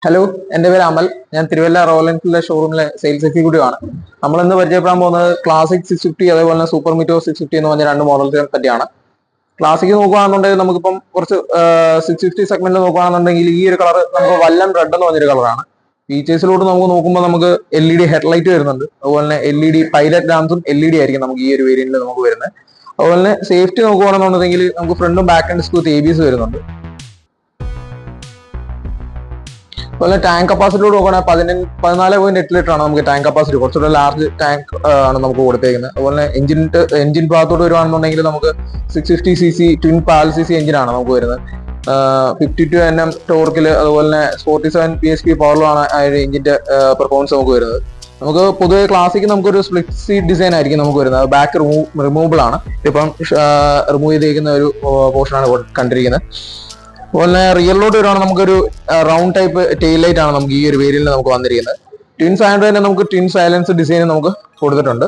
Hello, എൻ്റെ പേര് അമൽ. ഞാൻ തിരുവല്ല റോയൽ എൻഫീൽഡ് ഷോറൂമിലെ സെയിൽസ് എക്സിക്യൂട്ടീവ് ആണ്. നമ്മൾ ഇന്ന് പരിചയപ്പെടാൻ പോകുന്നത് ക്ലാസിക് 650 അതേപോലെ തന്നെ സൂപ്പർ മീറ്റോർ 650 എന്ന് പറഞ്ഞ രണ്ട് മോഡൽസിനെ പറ്റിയാണ്. ക്ലാസിക് നോക്കുകയാണെന്നുണ്ടെങ്കിൽ നമുക്കിപ്പം കുറച്ച് 650 സെഗ്മെന്റിൽ നോക്കുകയാണെന്നുണ്ടെങ്കിൽ ഈ ഒരു കളർ നമുക്ക് വല്ലം റെഡ് എന്ന് പറഞ്ഞൊരു കളറാണ്. ഫീച്ചേഴ്സിലോട്ട് നമുക്ക് നോക്കുമ്പോൾ നമുക്ക് LED ഹെഡ്ലൈറ്റ് വരുന്നുണ്ട്. അതുപോലെ തന്നെ LED പൈലറ്റ് ലാംപ്സും LED ആയിരിക്കും നമുക്ക് ഈ ഒരു വേരിയന്റിൽ നമുക്ക് വരുന്നത്. അതുപോലെ തന്നെ സേഫ്റ്റി നോക്കുകയാണെന്നുണ്ടെങ്കിൽ നമുക്ക് ഫ്രണ്ടും ബാക്ക് ആൻഡ് സ്ക്രൂ ABS വരുന്നുണ്ട്. അതുപോലെ ടാങ്ക് കപ്പാസിറ്റിയോട് നോക്കുകയാണെങ്കിൽ 14.8 ലിറ്റർ ആണ് നമുക്ക് ടാങ്ക് കപ്പാസിറ്റി. കുറച്ചുകൂടെ ലാർജ് ടാങ്ക് ആണ് നമുക്ക് കൊടുത്തേക്കുന്നത്. അതുപോലെ എഞ്ചിൻ ഭാഗത്തോട് വരുവാണെന്നുണ്ടെങ്കിൽ നമുക്ക് 650cc ട്വിൻ പാൽ CC എഞ്ചിനാണ് നമുക്ക് വരുന്നത്. 52 Nm ടോർക്കിൽ അതുപോലെ തന്നെ 47 PHP പവറിലാണ് ആ ഒരു എഞ്ചിന്റെ പെർഫോമൻസ് നമുക്ക് വരുന്നത്. നമുക്ക് പൊതുവെ ക്ലാസിക് നമുക്കൊരു സ്പ്ലിറ്റ് സീറ്റ് ഡിസൈൻ ആയിരിക്കും നമുക്ക് വരുന്നത്. ബാക്ക് റിമൂവബിൾ ആണ്. ഇപ്പം റിമൂവ് ചെയ്തേക്കുന്ന ഒരു പോർഷനാണ് കണ്ടിരിക്കുന്നത്. അതുപോലെ റിയറിലോട്ട് വരുവാണെങ്കിൽ നമുക്കൊരു റൗണ്ട് ടൈപ്പ് ടെയിൽ ലൈറ്റ് ആണ് നമുക്ക് ഈ ഒരു വേരിയന്റിൽ നമുക്ക് വന്നിരിക്കുന്നത്. ട്വിൻസ് ആയതുകൊണ്ട് തന്നെ നമുക്ക് ട്വിൻ സൈലൻസ് ഡിസൈൻ നമുക്ക് കൊടുത്തിട്ടുണ്ട്.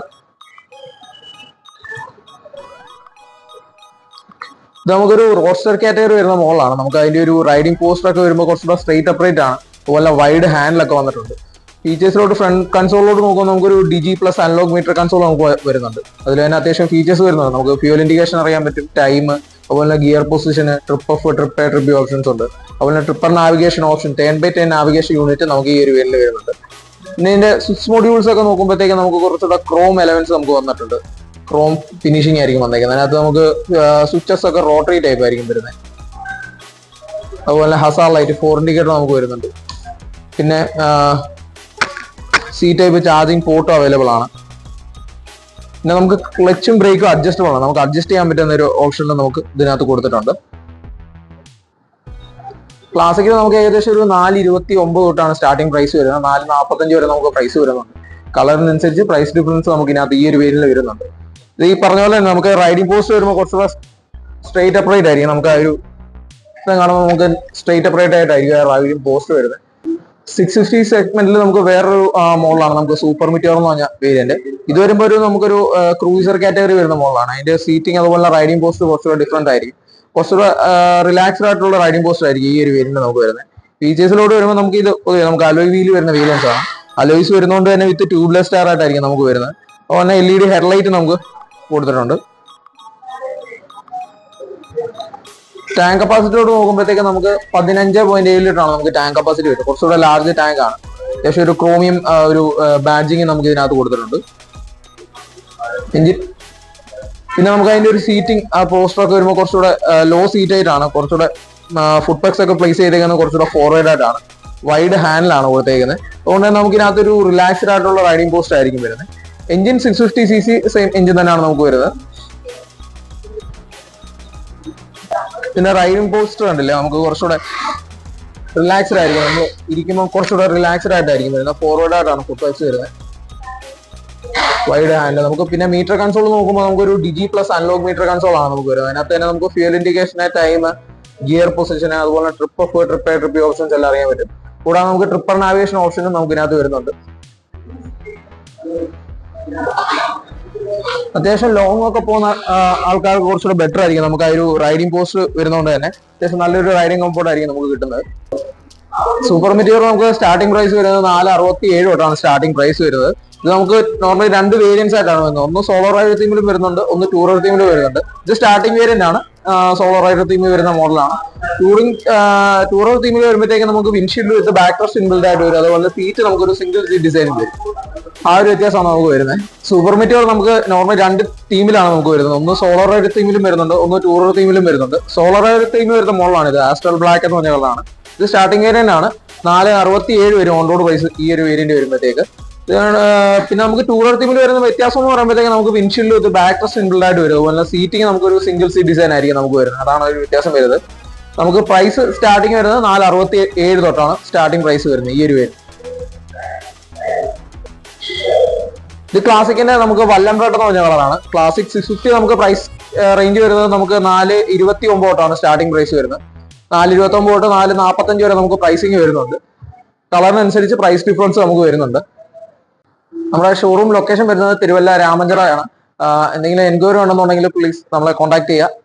ഇത് നമുക്കൊരു റോഡ്സ്റ്റർ കാറ്റഗറി വരുന്ന മോഡലാണ്. നമുക്ക് അതിന്റെ ഒരു റൈഡിംഗ് പോസ്റ്റർ ഒക്കെ വരുമ്പോൾ കുറച്ചുകൂടെ സ്ട്രെയിറ്റ് അപ്രൈറ്റ് ആണ്. അതുപോലെ വൈഡ് ഹാൻഡിലൊക്കെ വന്നിട്ടുണ്ട്. ഫീച്ചേഴ്സിലോട്ട് ഫ്രണ്ട് കൺസോളിലോട്ട് നോക്കുമ്പോൾ നമുക്കൊരു DG+ അനലോഗ് മീറ്റർ കൺസോൾ നമുക്ക് വരുന്നുണ്ട്. അതിൽ തന്നെ അത്യാവശ്യം ഫീച്ചേഴ്സ് വരുന്നുണ്ട്. നമുക്ക് ഫ്യൂൽ ഇൻഡിക്കേഷൻ അറിയാൻ പറ്റും, ടൈം, അതുപോലെ gear position, trip off, trip A, trip options ഉണ്ട്. അതുപോലെ tripper navigation option 10x10 navigation unit നമുക്ക് ഈ ഒരു വേരിയന്റിൽ വരുന്നുണ്ട്. പിന്നെ ഇതിന്റെ സ്വിച്ച് മൊഡ്യൂൾസ് ഒക്കെ നോക്കുമ്പോഴത്തേക്ക് നമുക്ക് കുറച്ചുകൂടെ ക്രോം എലമെന്റ്സ് നമുക്ക് വന്നിട്ടുണ്ട്. ക്രോം ഫിനിഷിംഗ് ആയിരിക്കും വന്നേക്കുന്നത്. അതിനകത്ത് നമുക്ക് സ്വിച്ചസ് ഒക്കെ റോട്ടറി ടൈപ്പ് ആയിരിക്കും വരുന്നത്. അതുപോലെ ഹസാർ ലൈറ്റ് 4 ഇൻഡിക്കേറ്റർ നമുക്ക് വരുന്നുണ്ട്. പിന്നെ C ടൈപ്പ് ചാർജിങ് പോർട്ടും അവൈലബിൾ ആണ്. പിന്നെ നമുക്ക് ക്ലച്ചും ബ്രേക്കും അഡ്ജസ്റ്റബിൾ ആണ്. നമുക്ക് അഡ്ജസ്റ്റ് ചെയ്യാൻ പറ്റുന്ന ഒരു ഓപ്ഷനിൽ നമുക്ക് ഇതിനകത്ത് കൊടുത്തിട്ടുണ്ട്. ക്ലാസിക്കിൽ നമുക്ക് ഏകദേശം ഒരു 429 തൊട്ടാണ് സ്റ്റാർട്ടിംഗ് പ്രൈസ് വരുന്നത്. 445 വരെ നമുക്ക് പ്രൈസ് വരുന്നുണ്ട്. കളറിനനുസരിച്ച് പ്രൈസ് ഡിഫറൻസ് നമുക്ക് ഇതിനകത്ത് ഈ ഒരു വേരിയന്റിൽ വരുന്നുണ്ട്. ഇത് ഈ പറഞ്ഞ പോലെ തന്നെ നമുക്ക് റൈഡിംഗ് പോസ്റ്റ് വരുമ്പോൾ കുറച്ചുകൂടെ സ്ട്രെയിറ്റ് അപ്രൈറ്റ് ആയിരിക്കും. നമുക്ക് ആ ഒരു കാണുമ്പോൾ നമുക്ക് സ്ട്രെയിറ്റ് അപ്രൈറ്റ് ആയിട്ടായിരിക്കും റൈഡിംഗ് പോസ്റ്റ് വരുന്നത്. 650 സെഗ്മെന്റിൽ നമുക്ക് വേറൊരു മോഡലാണ് നമുക്ക് സൂപ്പർ മീറ്റോർ എന്ന് പറഞ്ഞ വേരിയന്റ്. ഇത് വരുമ്പോൾ നമുക്കൊരു ക്രൂസർ കാറ്റഗറി വരുന്ന മോഡലാണ്. അതിന്റെ സീറ്റിംഗ് അതുപോലെ റൈഡിംഗ് പോസ്റ്റ് കുറച്ചുകൂടെ ഡിഫറെന്റ് ആയിരിക്കും. കുറച്ചുകൂടെ റിലാക്സ്ഡ് ആയിട്ടുള്ള റൈഡിംഗ് പോസ്റ്റ് ആയിരിക്കും ഈ ഒരു വേരിയന്റ് നമുക്ക് വരുന്നത്. ഫീച്ചേഴ്സിലോട് വരുമ്പോൾ നമുക്ക് അലോയ് വീൽ വരുന്ന വേരിയൻസ് ആണ്. അലോയ്സ് വരുന്നതുകൊണ്ട് തന്നെ വിത്ത് ട്യൂബ്ലെസ് സ്റ്റാർ ആയിട്ടായിരിക്കും നമുക്ക് വരുന്നത്. അതുപോലെ തന്നെ LED ഹെഡ്ലൈറ്റ് നമുക്ക് കൊടുത്തിട്ടുണ്ട്. ടാങ്ക് കപ്പാസിറ്റിയോട് നോക്കുമ്പോഴത്തേക്ക് നമുക്ക് 15.7 ലിറ്റർ ആണ് നമുക്ക് ടാങ്ക് കപ്പാസിറ്റി വരുന്നത്. കുറച്ചുകൂടെ ലാർജ് ടാങ്ക് ആണ്. അത്യാവശ്യം ഒരു ക്രോമിയം ഒരു ബാഡ്ജിങ് നമുക്ക് ഇതിനകത്ത് കൊടുത്തിട്ടുണ്ട്. പിന്നെ നമുക്ക് അതിന്റെ ഒരു സീറ്റിംഗ് പോസ്റ്റർ ഒക്കെ വരുമ്പോൾ കുറച്ചുകൂടെ ലോ സീറ്റ് ആയിട്ടാണ്. കുറച്ചുകൂടെ ഫുഡ് പെക്സ് ഒക്കെ പ്ലേസ് ചെയ്തേക്കുന്നത് കുറച്ചുകൂടെ ഫോർവേഡ് ആയിട്ടാണ്. വൈഡ് ഹാൻഡിലാണ് കൊടുത്തേക്കുന്നത്. അതുകൊണ്ട് തന്നെ നമുക്ക് ഇതിനകത്തൊരു റിലാക്സ്ഡ് ആയിട്ടുള്ള റൈഡിംഗ് പോസ്റ്റ് ആയിരിക്കും വരുന്നത്. എഞ്ചിൻ 650cc സെയിം എഞ്ചിൻ തന്നെയാണ് നമുക്ക് വരുന്നത്. പിന്നെ റൈഡിംഗ് പോസ്റ്റർ കണ്ടില്ലേ, നമുക്ക് കുറച്ചുകൂടെ റിലാക്സ്ഡ് ആയിരിക്കും. നമ്മൾ ഇരിക്കുമ്പോൾ കുറച്ചുകൂടെ റിലാക്സ്ഡ് ആയിട്ടായിരിക്കും വരുന്നത്. ഫോർവേഡ് ആയിട്ടാണ് ഫുഡ് പെക്സ് വരുന്നത്. Wide hand. നമുക്ക് പിന്നെ മീറ്റർ കൺസോൾ നോക്കുമ്പോൾ നമുക്കൊരു DG+ അനലോഗ് മീറ്റർ കൺസോൾ ആണ് നമുക്ക് വരുന്നത്. അതിനകത്ത് തന്നെ നമുക്ക് fuel indication, time, gear position, അതുപോലെ trip off, trip A, trip options എല്ലാം അറിയാൻ പറ്റും. കൂടാതെ നമുക്ക് ട്രിപ്പർ നാവിഗേഷൻ ഓപ്ഷനും നമുക്ക് ഇതിനകത്ത് വരുന്നുണ്ട്. അത്യാവശ്യം ലോങ് ഒക്കെ പോകുന്ന ആൾക്കാർക്ക് കുറച്ചുകൂടെ ബെറ്റർ ആയിരിക്കും. നമുക്ക് ആ ഒരു റൈഡിംഗ് പോസ്റ്റ് വരുന്നതുകൊണ്ട് തന്നെ അത്യാവശ്യം നല്ലൊരു റൈഡിംഗ് കംഫോർട്ട് ആയിരിക്കും നമുക്ക് കിട്ടുന്നത്. സൂപ്പർ മീറ്റോർ നമുക്ക് സ്റ്റാർട്ടിംഗ് പ്രൈസ് വരുന്നത് 467 തൊട്ടാണ് സ്റ്റാർട്ടിംഗ് പ്രൈസ് വരുന്നത്. ഇത് നമുക്ക് നോർമലി രണ്ട് വേരിയൻസ് ആയിട്ടാണ് വരുന്നത്. ഒന്ന് സോളോ റൈഡർ തീമിലും വരുന്നുണ്ട്, ഒന്ന് ടൂറർ തീമിലും വരുന്നുണ്ട്. ഇത് സ്റ്റാർട്ടിംഗ് വേരിയന്റ് ആണ്. സോളോ റൈഡർ തീമിൽ വരുന്ന മോഡലാണ്. ടൂറർ തീമിൽ വരുമ്പോഴത്തേക്ക് നമുക്ക് വിൻഷീൽഡ് വിത്ത് ബാക്ക് റെസ്റ്റ് ഇൻബിൽഡ് ആയിട്ട് വരും. അതുപോലെ സീറ്റ് നമുക്കൊരു സിംഗിൾ സീറ്റ് ഡിസൈൻ വരും. ആ ഒരു വ്യത്യാസമാണ് നമുക്ക് വരുന്നത്. സൂപ്പർ മീറ്റോർ നമുക്ക് നോർമൽ രണ്ട് തീമിലാണ് നമുക്ക് വരുന്നത്. ഒന്ന് സോളോ റൈഡർ തീമിലും വരുന്നുണ്ട്, ഒന്ന് ടൂറർ തീമിലും വരുന്നുണ്ട്. സോളോ റൈഡർ തീമിൽ വരുന്ന മോഡലാണ് ഇത്. ആസ്ട്രൽ ബ്ലാക്ക് എന്ന് പറഞ്ഞ കളറാണ്. ഇത് സ്റ്റാർട്ടിംഗ് വേരിയന്റ് ആണ്. 467 വരും ഓൺ റോഡ് പ്രൈസ് ഈ ഒരു വേരിയന്റ് വരുമ്പോഴത്തേക്ക്. പിന്നെ നമുക്ക് ടൂറർ തീമിൽ വരുന്ന വ്യത്യാസം എന്ന് പറയുമ്പോഴത്തേക്ക് നമുക്ക് വിൻഷീൽഡ് വിത്ത് ബാക്ക് റെസ്റ്റ് ഇൻബിൽഡ് ആയിട്ട് വരും. അതുപോലെ സീറ്റിംഗ് നമുക്കൊരു സിംഗിൾ സീറ്റ് ഡിസൈൻ ആയിരിക്കും നമുക്ക് വരുന്നത്. അതാണ് ഒരു വ്യത്യാസം വരുന്നത്. നമുക്ക് പ്രൈസ് സ്റ്റാർട്ടിംഗ് വരുന്നത് 467 തൊട്ടാണ് സ്റ്റാർട്ടിംഗ് പ്രൈസ് വരുന്നത് ഈ ഒരു വേരിയന്റ്. ഇത് ക്ലാസിക്കിന്റെ നമുക്ക് വല്ലം റെഡ് എന്ന് പറഞ്ഞ കളറാണ്. ക്ലാസിക് 650 നമുക്ക് പ്രൈസ് റേഞ്ച് വരുന്നത് നമുക്ക് 429 തൊട്ടാണ് സ്റ്റാർട്ടിംഗ് പ്രൈസ് വരുന്നത്. 429 തൊട്ട് 445 വരെ നമുക്ക് പ്രൈസിങ് വരുന്നുണ്ട്. കളറിനനുസരിച്ച് പ്രൈസ് ഡിഫറൻസ് നമുക്ക് വരുന്നുണ്ട്. നമ്മുടെ ഷോറൂം ലൊക്കേഷൻ വരുന്നത് തിരുവല്ല രാമഞ്ചിറയാണ്. എന്തെങ്കിലും എൻക്വയറി ഉണ്ടെന്നുണ്ടെങ്കിൽ പ്ലീസ് നമ്മളെ കോൺടാക്ട് ചെയ്യുക.